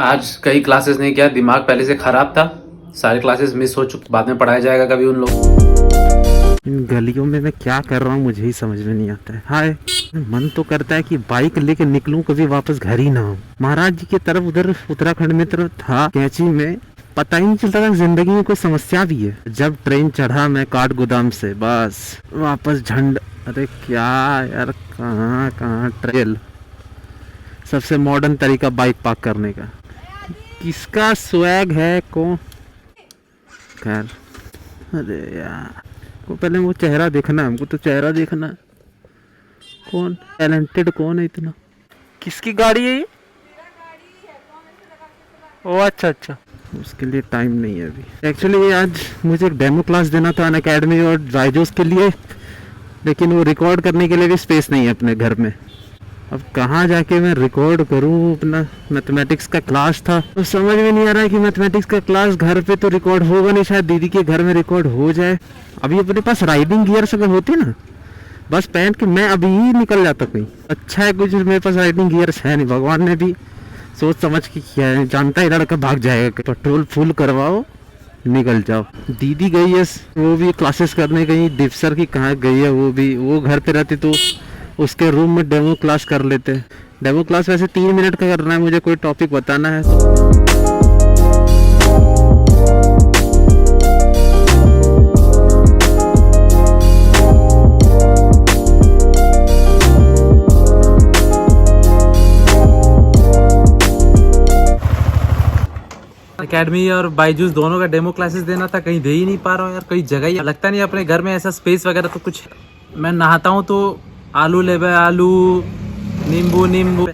आज कई क्लासेस नहीं किया, दिमाग पहले से खराब था। सारे क्लासेस मिस हो चुके, बाद में पढ़ाया जाएगा कभी उन लोग। इन गलियों में मैं क्या कर रहा हूँ मुझे ही समझ में नहीं आता है। हाय, मन तो करता है कि बाइक लेके निकलूं, कभी वापस घर ही ना हूँ। महाराज जी की तरफ उधर उत्तराखंड में तरफ था कैंची में, पता ही नहीं चलता था जिंदगी में कोई समस्या भी है। जब ट्रेन चढ़ा मैं काठ गोदाम से, बस वापस झंड। अरे क्या यार, कहाँ कहाँ ट्रेल। सबसे मॉडर्न तरीका बाइक पार्क करने का। किसका स्वैग है कौन? खैर, अरे यार को पहले वो चेहरा देखना है, हमको तो चेहरा देखना है। कौन टैलेंटेड, कौन है इतना? किसकी गाड़ी है ये? ओ अच्छा अच्छा, उसके लिए टाइम नहीं है अभी। एक्चुअली आज मुझे एक डेमो क्लास देना था अनअकैडमी और ड्राइजोस के लिए, लेकिन वो रिकॉर्ड करने के लिए भी स्पेस नहीं है अपने घर में। अब कहाँ जाके मैं रिकॉर्ड करूँ? अपना मैथमेटिक्स का क्लास था तो समझ में नहीं आ रहा है कि मैथमेटिक्स का क्लास घर पे तो रिकॉर्ड होगा नहीं, शायद दीदी के घर में रिकॉर्ड हो जाए। अभी अपने पास राइडिंग गियर्स अगर होती ना, बस पहन के मैं अभी ही निकल जाता कहीं। अच्छा है कुछ मेरे पास राइडिंग गियर्स है नहीं, भगवान ने भी सोच समझ के किया है। जानता है लड़का भाग जाएगा, पेट्रोल फुल करवाओ निकल जाओ। दीदी गई है वो भी क्लासेस करने गई, डिप्सर की कहाँ गई है वो भी। वो घर पे रहती तो उसके रूम में डेमो क्लास कर लेते। डेमो क्लास वैसे 3 मिनट का करना है, मुझे कोई टॉपिक बताना है। अकेडमी और बायजूस दोनों का डेमो क्लासेस देना था, कहीं दे ही नहीं पा रहा हूँ यार। कहीं जगह ही लगता नहीं अपने घर में ऐसा स्पेस वगैरह तो कुछ। मैं नहाता हूँ तो आलू ले भाई, आलू, नींबू नींबू।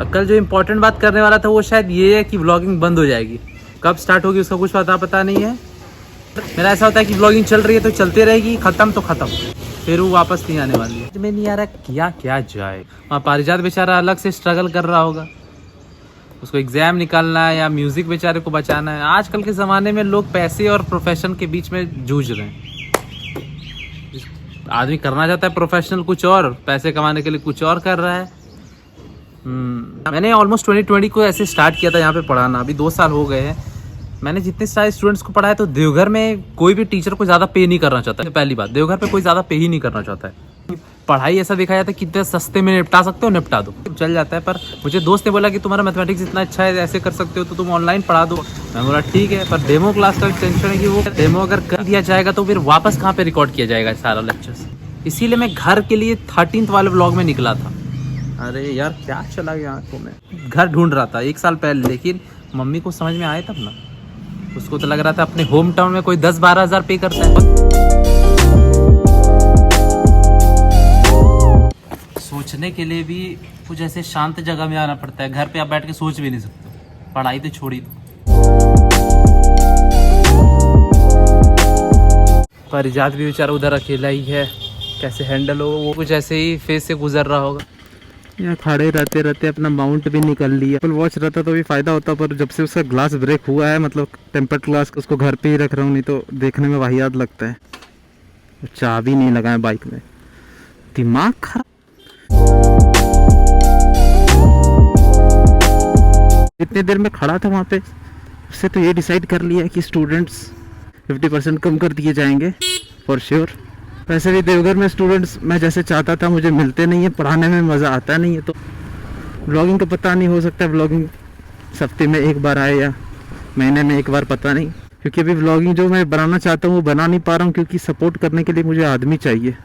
कल जो इम्पोर्टेंट बात करने वाला था वो शायद ये है कि व्लॉगिंग बंद हो जाएगी। कब स्टार्ट होगी उसका कुछ पता नहीं है। मेरा ऐसा होता है कि व्लॉगिंग चल रही है तो चलते रहेगी, खत्म तो खत्म, फिर वो वापस नहीं आने वाली है। मैं नहीं आ रहा क्या क्या जाए। वहाँ पारिजात बेचारा अलग से स्ट्रगल कर रहा होगा, उसको एग्जाम निकालना है या म्यूजिक बेचारे को बचाना है। आजकल के ज़माने में लोग पैसे और प्रोफेशन के बीच में जूझ रहे हैं। आदमी करना चाहता है प्रोफेशनल कुछ और, पैसे कमाने के लिए कुछ और कर रहा है। मैंने ऑलमोस्ट 2020 को ऐसे स्टार्ट किया था यहाँ पे पढ़ाना, अभी 2 साल हो गए हैं। मैंने जितने सारे स्टूडेंट्स को पढ़ाया तो देवघर में कोई भी टीचर को ज़्यादा पे नहीं करना चाहता है। पहली बात, देवघर पे कोई ज़्यादा पे ही नहीं करना चाहता है। पढ़ाई ऐसा देखा जाता है कितने सस्ते में निपटा सकते हो निपटा दो, चल जाता है। पर मुझे दोस्त ने बोला कि तुम्हारा मैथमेटिक्स इतना अच्छा है, ऐसे कर सकते हो तो तुम ऑनलाइन पढ़ा दो। मैं बोला ठीक है, पर डेमो क्लास का टेंशन है कि वो डेमो अगर कर दिया जाएगा तो फिर वापस कहाँ पे रिकॉर्ड किया जाएगा सारा लेक्चर्स। इसीलिए मैं घर के लिए 13th वाले व्लॉग में निकला था। अरे यार क्या चला गया आंखों में। घर ढूंढ रहा था 1 साल पहले, लेकिन मम्मी को समझ में आया तब ना। उसको तो लग रहा था अपने होम टाउन में कोई 10-12 हज़ार पे करता है। सोचने के लिए भी कुछ ऐसे शांत जगह में आना पड़ता है। घर पे आप बैठ के सोच भी नहीं सकते, पढ़ाई तो छोड़ी दो। परिजात भी बेचारा उधर अकेला ही है, कैसे हैंडल होगा वो, कुछ ऐसे ही फेस से गुजर रहा होगा। यहाँ खड़े रहते रहते अपना माउंट भी निकल लिया। एप्पल वॉच रहता तो भी फायदा होता, पर जब से उसका ग्लास ब्रेक हुआ है, मतलब टेम्पर्ड ग्लास, उसको घर पे ही रख रहा हूँ, नहीं तो देखने में वाहियात लगता है। चाबी नहीं लगाए बाइक में, दिमाग खराब। इतने देर में खड़ा था वहाँ पे, उससे तो ये डिसाइड कर लिया कि स्टूडेंट्स 50% कम कर दिए जाएंगे फॉर श्योर। वैसे भी देवघर में स्टूडेंट्स मैं जैसे चाहता था मुझे मिलते नहीं है, पढ़ाने में मज़ा आता नहीं है। तो व्लॉगिंग का पता नहीं, हो सकता है व्लॉगिंग हफ्ते में 1 बार आए या महीने में 1 बार, पता नहीं। क्योंकि अभी व्लॉगिंग जो मैं बनाना चाहता हूँ वो बना नहीं पा रहा हूँ, क्योंकि सपोर्ट करने के लिए मुझे आदमी चाहिए।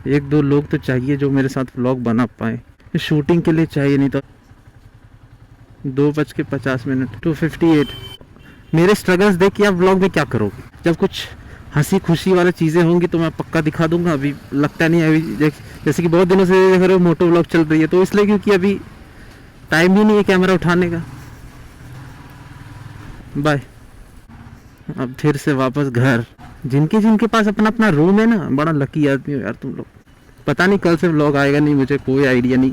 1-2 लोग तो चाहिए जो मेरे साथ व्लॉग बना पाए। शूटिंग के लिए चाहिए, नहीं तो 2:50 2:58। मेरे स्ट्रगल्स देख के आप व्लॉग में क्या करोगे? जब कुछ हंसी खुशी वाली चीज़ें होंगी तो मैं पक्का दिखा दूंगा। अभी लगता नहीं है, अभी जैसे कि बहुत दिनों से देख रहे हो मोटो व्लॉग चल रही है, तो इसलिए क्योंकि अभी टाइम ही नहीं है कैमरा उठाने का। बाय। अब फिर से वापस घर। जिनके पास अपना अपना रूम है ना, बड़ा लकी आदमी हो यार तुम लोग। पता नहीं कल से व्लॉग आएगा नहीं, मुझे कोई आइडिया नहीं।